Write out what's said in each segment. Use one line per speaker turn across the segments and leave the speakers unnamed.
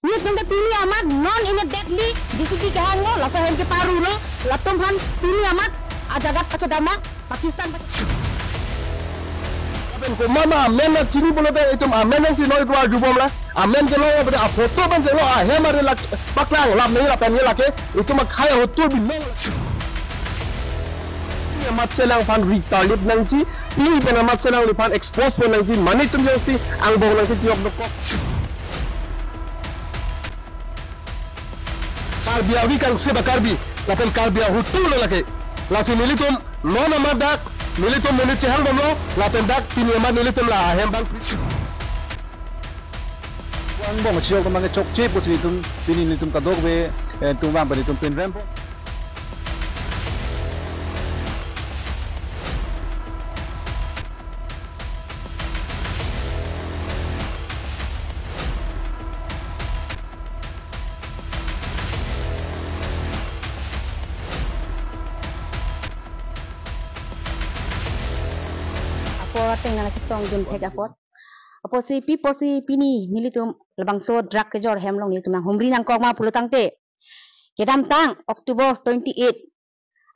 Ni tunda pini amat non immediately DCP kahang lo la sahem ke paru lo la tumhan pini amat ajagat pacadama Pakistan
ko mama amen na kini bolote itum amen yang sino itu ajubom la amen ke lo pada foto ban se lo he mare la paklang la nei la pen la ke itu mak khaya hotu binno ni mat selang fan retarded nang si pi pen mat selang li fan expose pen nang si mani tum yang si ang bong nang si tiok dok karbi awi kan se bakarbi la pen karbi hotu lo la ke la si militum non amadak militum milit hal bomlo la pendak pinema militum la hembang
wang bong chiok tamang chok chip ko situm pininitum kadok be tumbang panitum pin rempo
tengah ciptong jun tega pot apo si pini militum labang so drug ke jor hemlong ni tumang humri nang kok ma pulutang te kedam tang Oktober 28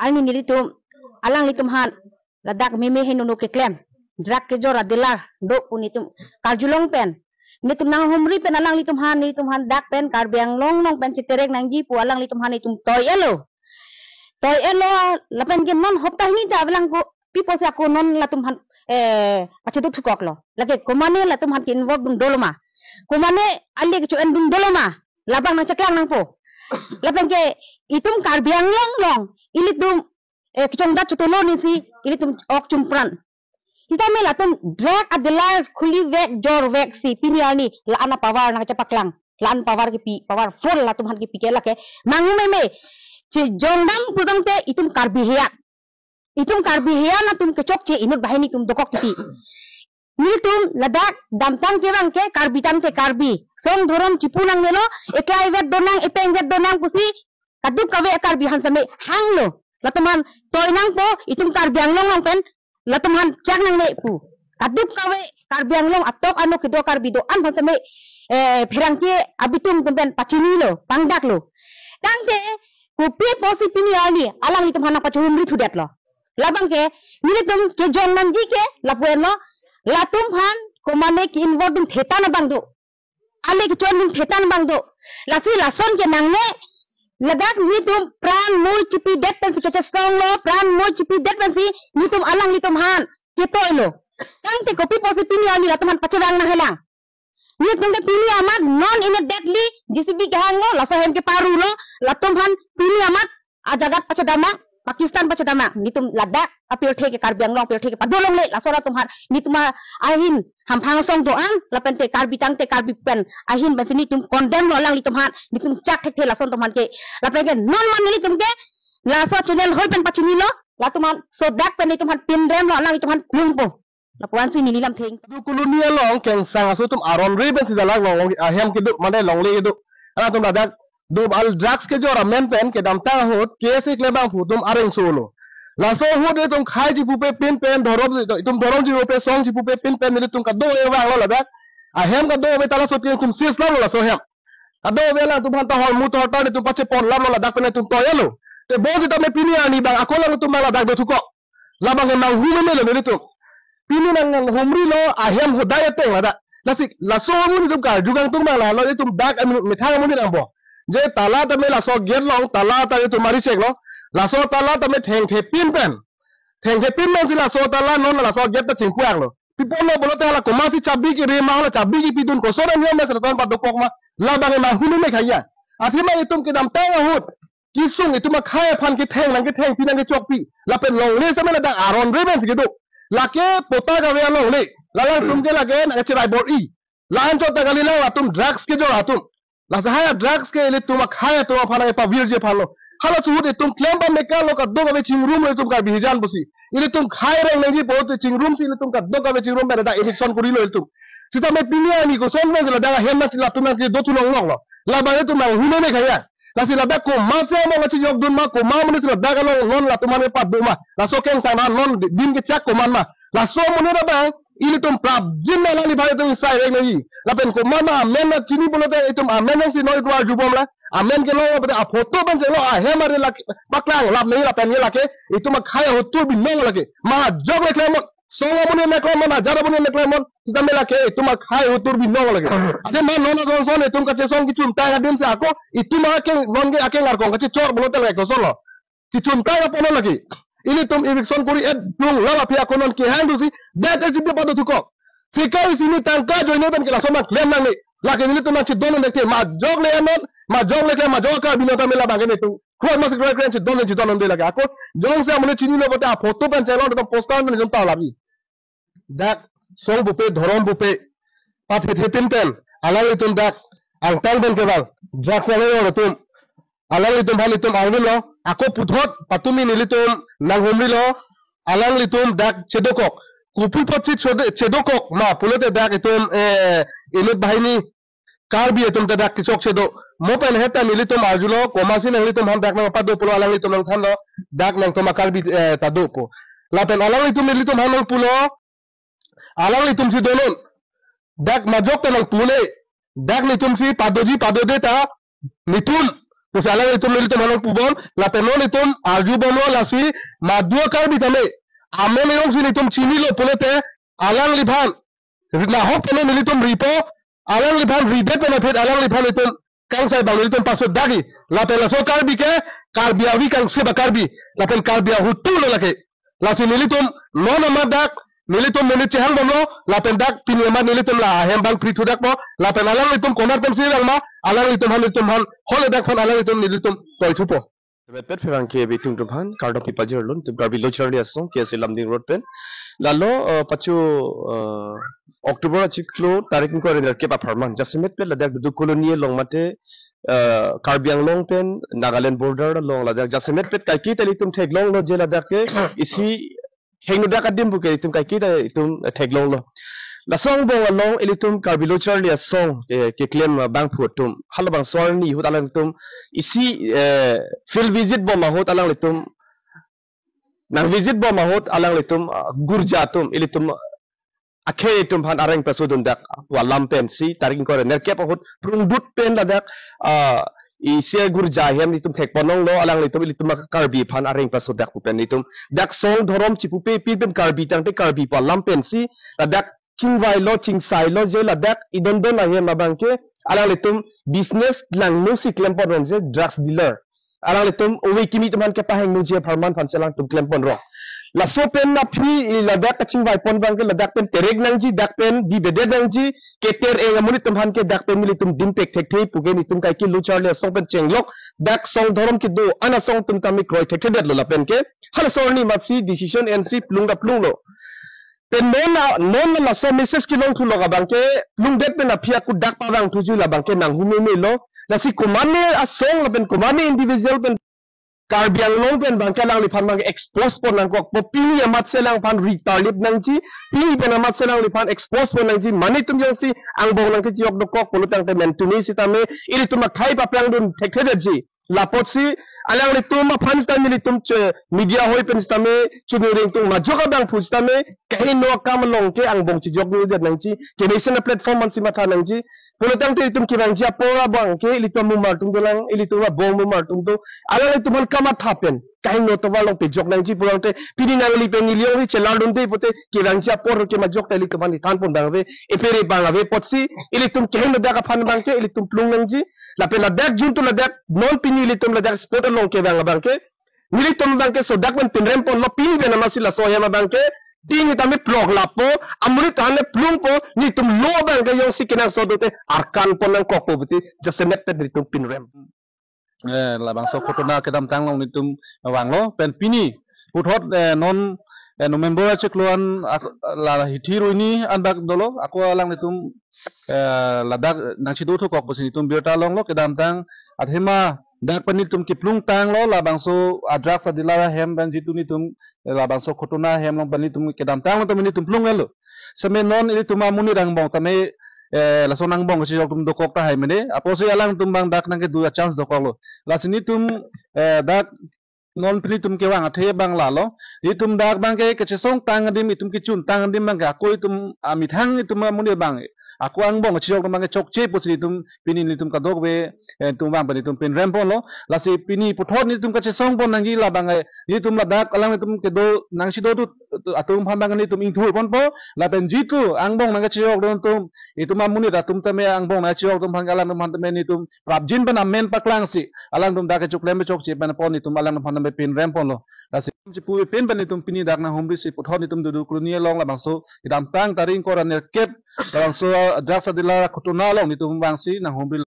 alni militum alang litum han ladak meme henono ke klem drug ke jor adilar do punitum karjulong pen nitum nang humri pen alang litum han dak pen karbiang long long pen citerek nang ji pu alang litum han itum toy elo lapen ke non hoptah ni ta alang ko pipo sa ko non latum han macam tu tukok lo. Lagi kumane lah tu mungkin work dum doloma. Kumane ali ke cuan dum doloma. Labang nak ceklang nang po. Labang ke itum karbiang long. Ili tum kecong dat cutolo ni si. Ili tum ok cumpran. Kita mela tum drag adalah kuli vek jor vek si piniani la ana pawar nak cepaklang. La an pawar ke pi pawar full lah tum han ke pikela ke. Mangu meme. Si jongdam pudang te itum karbihiak. Itum karbihian na tum kecok ce inut bahini tum dokok titi. Ni tum ladak damtang kirang ke karbitan ke karbi. Song dorom cipunang nelo ekai vet donang epeng vet donang pusi kaduk kawe karbihan sampai hang lo. Latuman toy nang po itum karbiang long pen latuman cak nang ne pu. Kaduk kawe karbiang long atok anu kedua karbido an sampai pirang ke abitum tumpen pacini lo pangdak lo. Tang te kupi posi pini ali alang itum hanak pacumri thudet lo. Labang ke militum ke jon nanji ke lapuan lo latum han komane ki involved dum theta na bang do ale ki chon dum theta na bang do lasi lason ke nangne ladak militum pran moy chipi det pen si ke song lo pran moy chipi det pen si militum alang militum han ke toy lo kang te kopi posi pini ani latum han pachadang na helang militum ke pini amat non immediately DCP ke hang lo lasahem ke paru lo latum han pini amat ajagat pachadama Pakistan pacadama nitum ladak apil theke karbiang long apil theke padolong le lasora tumhar nituma ahin hampang song doang lapen te karbi tang te karbi pen ahin basini tum condemn lo lang litum han nitum chak thek the lason tumhan ke lapen ke non man nitum ke laso channel hol pen pachini lo latuman so dak pen nitum han pin rem lo lang litum han lungpo lapuan si nilam theng
du kolonial long keng sang asu tum aron riben sidalang long ahem ke du mane long le du ana tum ladak do al drugs ke jora men pen ke dam ta hot kese klebang futum areng solo la so hot tum khai ji pupe pin pen dhorom tum dhorom ji pupe song ji pupe pin pen ni tum ka do e wang lo la a hem ka do be tala so tum sis la so hem ka do be la tum han ta hol mu to ta tum pache pon la la dak pen tum to yelo te bo ji ta me pini ani bang akola tum la dak do thuko la bang na hu me le ni tum pini nang humri lo a hem hodaya te la sik la so mu ni tum ka jugang tum la lo tum dak me thang mu ni ambo जे ताला तमे lasso get low ताला तमे तुम्हारी चेक लो लासो ताला तमे ठेंग थे pin pen ठेंग थे पिन में से लासो ताला नॉन लासो गेट त चिंपु आगलो पिपो लो बोलो ताला कोमा सी चाबी की रे माला चाबी की पितुन को सोरे नियम में से तन पद कोक मा ला बागे मा हुनु में खाया आथि मा तुम के दम तांग हुत की सुंग तुम खाए फान के ठेंग नंगे ठेंग पिन नंगे चोकपी ला पे लो ले समय दा आरोन रे बेंस के दो लाके पोता का वे लो ले ला तुम के लागे न चराई बोर ई लान चो तगली ला तुम ड्रग्स के जो तुम Lasahaya drugs ke ile tuma khaya tuma phana pa virje phalo hala suhut tum claim ba meka lo ka do ka ching room le tum ka bihijan busi ile tum khai reng lengi बहुत ching room si ile tum ka do ka ching room da election kuri lo tum sita me pinia ni ko son me la da hemna la tum ke do tu long long lo la ba tum na hune me khaya la si la da ko ma se mo la chi jog dun ma ko ma mo ni la da ka lo non la tum me pa do ma la so ken sa na non din ke chak ko man ma la so mo ne da ba ini tum prab jin na lang ni bhai tum sai reng ni la pen ko mama amen na chini bolo te tum amen nang si noi dua jubom la amen ke lo ba photo ban se lo a he mari la baklang lap ni la pen ni la ke itu ma khai hotu bi no la ke ma jog le klemon songo muni ne klemon a jara muni ne klemon kita me la ke itu ma khai hotu bi no la ke ade ma no na gon son tum ka che son ki chum ta ga dim se ako itu ma ke non ge ake ngar ko ka che chor bolo te la ko solo ki chum ta ga pono la ke ini tum eviction kuri ed plung lama pia konon ki handu si that is the padu tukok sikai sini tangka joine ben kila soma claim nang ni lakin ini tum na chidono nekte ma jog le anon ma jog le ma jog ka binota mela bangen itu kro ma sikra kren chidono de laga ako jong se amune chini lo bota photo ban chalo to postcard men jom ta labi that song bupe dhorom bupe pa thetin pen alai tum dak ang tang ben ke bang jak se le tum alang litum hal litum arwi lo ako puthot patumi nilitum nang humri lo alang litum dak chedokok kupul potsi chedokok ma pulote dak itum ilut bahini karbi itum dak kisok chedo mopen heta nilitum arjulo komasi nang litum ham dak nang padu pulo alang litum nang thando dak nang toma karbi tadopo lapen alang litum nilitum hanol pulo alang litum si donon dak majok nang pule dak litum si padode ta nitun Terus alang itu militum hanong pubon, la penon itum arju bomo la si madua karbi tame. Amen yung sinitum chini lo pulete alang libhan. Na hok penon militum ripo, alang libhan ridet penon pet alang libhan itum kang sai bang militum pasut dagi. La pela so karbi ke karbi awi kang seba karbi. La pen karbi hutu lo lake. La si militum non amadak nilitum munit chehang bomo la pen dak pinema nilitum la hembang prithudak mo la pen alang litum konar pen sirang ma alang litum han hole dak phon alang litum nilitum koi thupo
Pet firang ke bitung tumhan kardo pipa jerlun tum karbi lochar li asong ke silam ding road pen lalo pachu Oktober chiklo tarik ko rer ke pa farman jasmet pe ladak du colonial long mate Karbiang long pen Nagaland border long ladak jasmet pe kai ki tali tum thek long lo je ladak ke isi hengnu dak adim bu ke tum kai ki ta tum thek long lo la song bong long ilitum karbilo charli song ke claim bang phutum hal bang sorni hut alang tum isi field visit bo mahot alang litum nang visit bo mahot alang litum gurja tum ilitum akhe tum han arang pasudum dak walam pen si taring ko ner ke pahut prungbut pen ladak isi gurja hem litum thek ponong lo alang litum ilitum karbi phan arang pasudak pen litum dak song dhorom chipupe pen karbi tangte karbi pa lam pen si ladak chingwai lo chingsai lo je ladak idon don ahe mabangke alang litum business lang no si klempon ron je drugs dealer alang litum owe kimi tuman ke paheng no je farman fan selang tum klempon ro la so pen na phi ladak chingwai pon bangke ladak pen tereg nang ji dak pen di bede nang ji ke ter e ngamuni tum han ke dak pen militum dim pek thek thei puge ni tum kai ki lu charle so pen chenglok dak song thorom ki do ana song tum kami kroi thek thek lo la pen ke hal sorni matsi decision nc plunga plunglo pen non la so message ki long thu loga bangke lung det pen apia ku dak pa bang thuju la bangke nang hume me lo la si kumane a song la pen kumane individual pen karbiang long pen bangke lang li phan bang expose pon nang ko pili amat selang phan retarded nang ji pili pen amat selang li phan expose pon nang ji mani tum yang si ang bong nang ki jiok do ko polutang te men tuni si tame iri tum khai pa pang dun thek thek ji lapot si alang li tum phan sta mi li tum media hoi pen sta me chunuring tum ma joka bang pu sta me kahi no kam long ke ang bong chi jok ni de nang ji ke nation platform man si ma tha nang ji polutang te tum ki bang ji apora bang ke li tum mu mar tum dolang ili tum bong mu mar tum do alang li tum kam tha pen kahi no to walong pe jok nang ji pulang te pini nang li pen li ori chelar dun te pote ki bang ji apor ke ma jok te li kam ni than pon dang ve epere bang ave potsi ili tum ke no da ka phan bang ke ili tum plung nang ji la pe la dak jun tu la dak non pini ili tum la dak sport long ke bang ke nili tum bang ke so dak men pinrem pon lo pini be na masila so ya ma bang ke ding tami plog lapo amuri tane plung po ni tum lo bang ke yung sikinang so dote arkan pon nang kok po beti jasemet te ni tum pinrem
la bang so kotona kedam tang long ni tum wang lo pen pini puthot non November chekluan la hithiru ni andak dolo aku alang ni tum ladak nang chidu thu kok posini tum biota long lo kedam tang athema dak pani tum kiplung tang lo la bang so adrak sa dilara hem ban jitu ni tum la bang so khotona hem long bani tum kedam tang lo tum ni tum plung lo same non ili tum amuni rang bong tame la so nang bong si tum do kok ta hai mene apo se alang tum bang dak nang ke du chance do kok lo la sini tum dak non pili tum ke wang athe bang la lo itum dak bang ke song tang dim itum ki chun tang dim bang ka ko itum amit hang itum mun bang aku ang bong chiok bang ke chok che posi itum pini ni tum ka dog be tum bang pani tum pin rem pon lo la se pini puthot ni tum ka song pon nangi la bang itum la dak alang itum ke do nang si do tu atum phan bang ni tum ing thu pon po la ben jitu ang bong nang ke chiok don tum itum amuni da tum tame ang bong na chiok tum phang alang tum han tame ni tum prap jin ban amen paklang si alang tum da ke chok lem chok che ban pon ni tum alang phan tame pin rem pon lo la se pu pin ban ni tum pini dak na hombi si puthot ni tum du krunia long la bang so idam tang taring ko ran kep bang so drak sadila khutuna long ni tum bang si na hombi